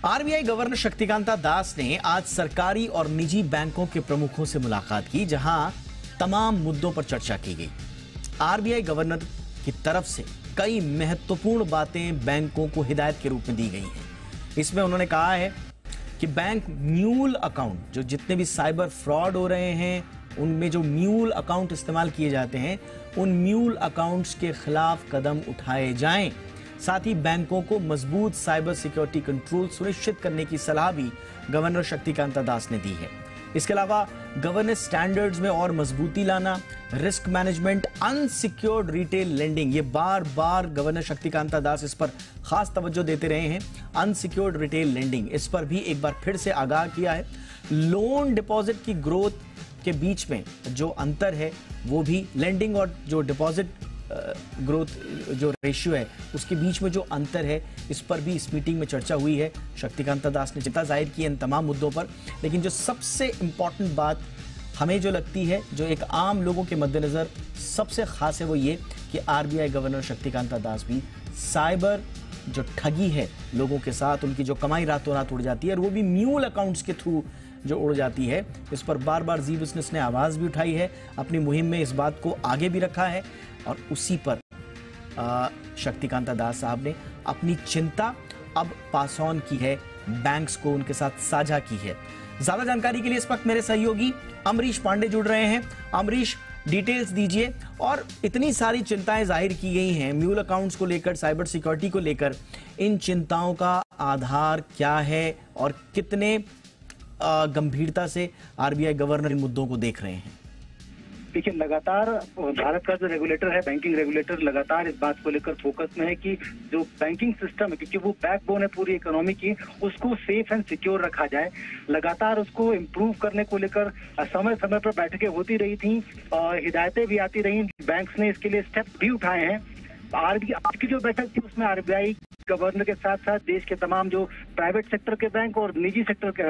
RBI governor Shaktikanta दास ने आज सरकारी और निजी बैंकों के प्रमुखों से मुलाकात की, जहां तमाम मुद्दों पर चर्चा की गई। आरबीआई गवर्नर की तरफ से कई महत्वपूर्ण बातें बैंकों को हिदायत के रूप में दी गई हैं। इसमें उन्होंने कहा है कि बैंक म्यूल अकाउंट, जो जितने भी साइबर फ्रॉड हो रहे हैं उनमें जो म्यूल अकाउंट इस्तेमाल किए जाते हैं, उन म्यूल अकाउंट्स के खिलाफ कदम उठाए जाएं। साथ ही बैंकों को मजबूत साइबर सिक्योरिटी कंट्रोल सुनिश्चित करने की सलाह भी गवर्नर शक्तिकांता दास ने दी है। इसके अलावा गवर्नेंस स्टैंडर्ड्स में और मजबूती लाना, risk management, unsecured retail lending, ये बार बार गवर्नर शक्तिकांता दास इस पर खास तवज्जो देते रहे हैं। अनसिक्योर्ड रिटेल लेंडिंग, इस पर भी एक बार फिर से आगाह किया है। लोन डिपॉजिट की ग्रोथ के बीच में जो अंतर है, वो भी लेंडिंग और जो डिपॉजिट ग्रोथ जो रेशियो है उसके बीच में जो अंतर है, इस पर भी इस मीटिंग में चर्चा हुई है। शक्तिकांता दास ने चिंता जाहिर की इन तमाम मुद्दों पर, लेकिन जो सबसे इंपॉर्टेंट बात हमें जो लगती है, जो एक आम लोगों के मद्देनजर सबसे खास है, वो ये कि आरबीआई गवर्नर शक्तिकांता दास भी साइबर जो ठगी है लोगों के साथ, उनकी जो कमाई रातों रात उड़ जाती है और वो भी म्यूल अकाउंट्स के थ्रू जो उड़ जाती है, इस पर बार बार जी बिजनेस ने आवाज भी उठाई है, अपनी मुहिम में इस बात को आगे भी रखा है और उसी पर शक्तिकांता दास साहब ने अपनी चिंता अब पास ऑन की है, बैंक्स को उनके साथ साझा की है। ज्यादा जानकारी के लिए इस वक्त मेरे सहयोगी अमरीश पांडे जुड़ रहे हैं। अमरीश, डिटेल्स दीजिए। और इतनी सारी चिंताएं जाहिर की गई हैं म्यूल अकाउंट्स को लेकर, साइबर सिक्योरिटी को लेकर, इन चिंताओं का आधार क्या है और कितने गंभीरता से आरबीआई गवर्नर इन मुद्दों को देख रहे हैं? देखिए, लगातार भारत का जो रेगुलेटर है, बैंकिंग रेगुलेटर, लगातार इस बात को लेकर फोकस में है कि जो बैंकिंग सिस्टम है, क्योंकि वो बैकबोन है पूरी इकोनॉमी की, उसको सेफ एंड सिक्योर रखा जाए। लगातार उसको इम्प्रूव करने को लेकर समय समय पर बैठकें होती रही थी, हिदायतें भी आती रही। बैंक्स ने इसके लिए स्टेप भी उठाए हैं। आज की जो बैठक थी उसमें आरबीआई गवर्नर के साथ साथ देश के तमाम जो प्राइवेट सेक्टर के बैंक और निजी सेक्टर के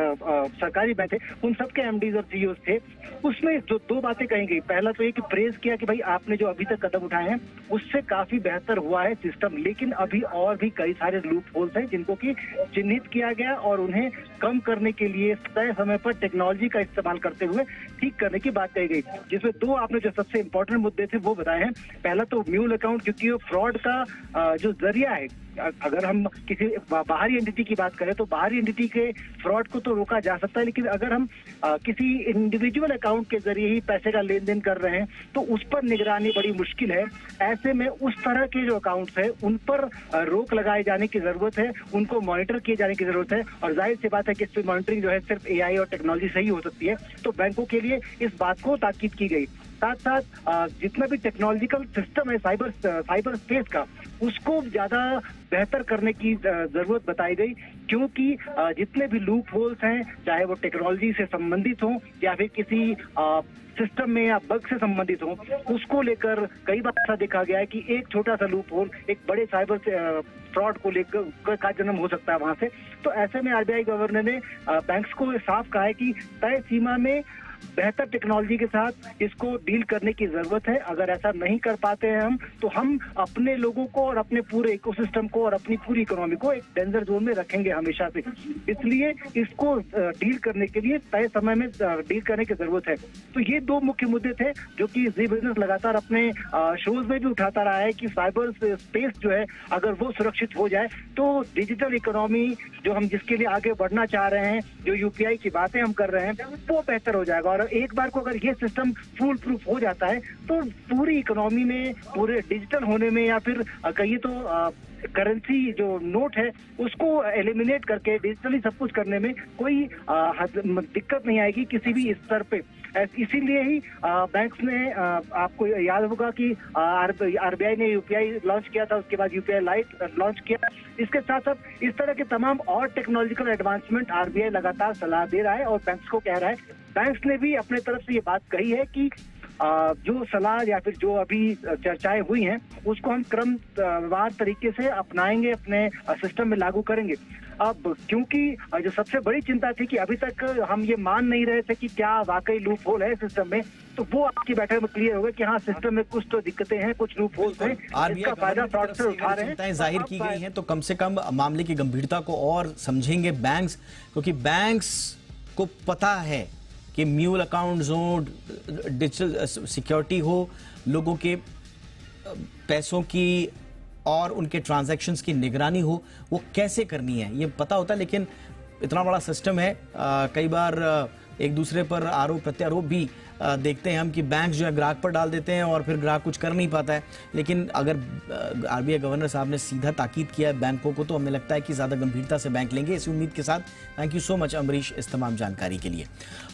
सरकारी बैंक थे, उन सबके एमडीज और सीईओ थे। उसमें जो दो बातें कही गई, पहला तो ये कि प्रेज किया कि भाई आपने जो अभी तक कदम उठाए हैं उससे काफी बेहतर हुआ है सिस्टम, लेकिन अभी और भी कई सारे लूप होल्स हैं जिनको कि चिन्हित किया गया और उन्हें कम करने के लिए तय समय पर टेक्नोलॉजी का इस्तेमाल करते हुए ठीक करने की बात कही गई। जिसमें दो आपने जो सबसे इंपॉर्टेंट मुद्दे थे वो बताए हैं। पहला तो म्यूल अकाउंट, क्योंकि वो फ्रॉड का जो जरिया है, अगर हम किसी बाहरी एंटिटी की बात करें तो बाहरी एंटिटी के फ्रॉड को तो रोका जा सकता है, लेकिन अगर हम किसी इंडिविजुअल अकाउंट के जरिए ही पैसे का लेन देन कर रहे हैं तो उस पर निगरानी बड़ी मुश्किल है। ऐसे में उस तरह के जो अकाउंट्स है उन पर रोक लगाए जाने की जरूरत है, उनको मॉनिटर किए जाने की जरूरत है। और जाहिर सी बात है कि इस पर मॉनिटरिंग जो है सिर्फ एआई और टेक्नोलॉजी से ही हो सकती है। तो बैंकों के लिए इस बात को ताकीद की गई। साथ साथ जितना भी टेक्नोलॉजिकल सिस्टम है साइबर स्पेस का, उसको ज्यादा बेहतर करने की जरूरत बताई गई, क्योंकि जितने भी लूप होल्स हैं, चाहे वो टेक्नोलॉजी से संबंधित हो या फिर किसी सिस्टम में या बग से संबंधित हो, उसको लेकर कई बार ऐसा देखा गया है कि एक छोटा सा लूप होल एक बड़े साइबर फ्रॉड को लेकर का जन्म हो सकता है वहां से। तो ऐसे में आरबीआई गवर्नर ने बैंक्स को साफ कहा है कि तय सीमा में बेहतर टेक्नोलॉजी के साथ इसको डील करने की जरूरत है। अगर ऐसा नहीं कर पाते हैं हम, तो हम अपने लोगों को और अपने पूरे इकोसिस्टम को और अपनी पूरी इकोनॉमी को एक डेंजर जोन में रखेंगे हमेशा से। इसलिए इसको डील करने के लिए तय समय में डील करने की जरूरत है। तो ये दो मुख्य मुद्दे थे जो कि जी बिजनेस लगातार अपने शोज में भी उठाता रहा है कि साइबर स्पेस जो है, अगर वो सुरक्षित हो जाए तो डिजिटल इकोनॉमी जो हम जिसके लिए आगे बढ़ना चाह रहे हैं, जो यूपीआई की बातें हम कर रहे हैं, वो बेहतर हो जाएगा। और एक बार को अगर ये सिस्टम फुल प्रूफ हो जाता है तो पूरी इकोनॉमी में, पूरे डिजिटल होने में, या फिर कहिए तो करेंसी जो नोट है उसको एलिमिनेट करके डिजिटली सब कुछ करने में कोई दिक्कत नहीं आएगी किसी भी स्तर पे। इसीलिए ही बैंक्स ने, आपको याद होगा कि आरबीआई ने यूपीआई लॉन्च किया था, उसके बाद यूपीआई लाइट लॉन्च किया। इसके साथ साथ इस तरह के तमाम और टेक्नोलॉजिकल एडवांसमेंट आरबीआई लगातार सलाह दे रहा है और बैंक्स को कह रहा है। बैंक्स ने भी अपने तरफ से ये बात कही है कि जो सलाह या फिर जो अभी चर्चाएं हुई हैं उसको हम क्रमवार तरीके से अपनाएंगे, अपने सिस्टम में लागू करेंगे। अब क्योंकि जो सबसे बड़ी चिंता थी कि अभी तक हम ये मान नहीं रहे थे कि क्या वाकई लूप होल है सिस्टम में, तो वो आपकी बैठक में क्लियर हो गया कि हाँ सिस्टम में कुछ तो दिक्कतें हैं, कुछ लूप होल्स हैं, इसका फायदा फ्रॉडस्टर उठा रहे हैं। चिंताएं जाहिर की गई हैं तो कम से कम मामले की गंभीरता को और समझेंगे बैंक्स, क्योंकि बैंक्स को पता है कि म्यूल अकाउंट्स हो, डिजिटल सिक्योरिटी हो, लोगों के पैसों की और उनके ट्रांजैक्शंस की निगरानी हो, वो कैसे करनी है ये पता होता है। लेकिन इतना बड़ा सिस्टम है, कई बार एक दूसरे पर आरोप प्रत्यारोप भी देखते हैं हम कि बैंक जो है ग्राहक पर डाल देते हैं और फिर ग्राहक कुछ कर नहीं पाता है। लेकिन अगर आरबीआई गवर्नर साहब ने सीधा ताकीद किया है बैंकों को, तो हमें लगता है कि ज़्यादा गंभीरता से बैंक लेंगे। इसी उम्मीद के साथ thank you so much Amrish इस तमाम जानकारी के लिए।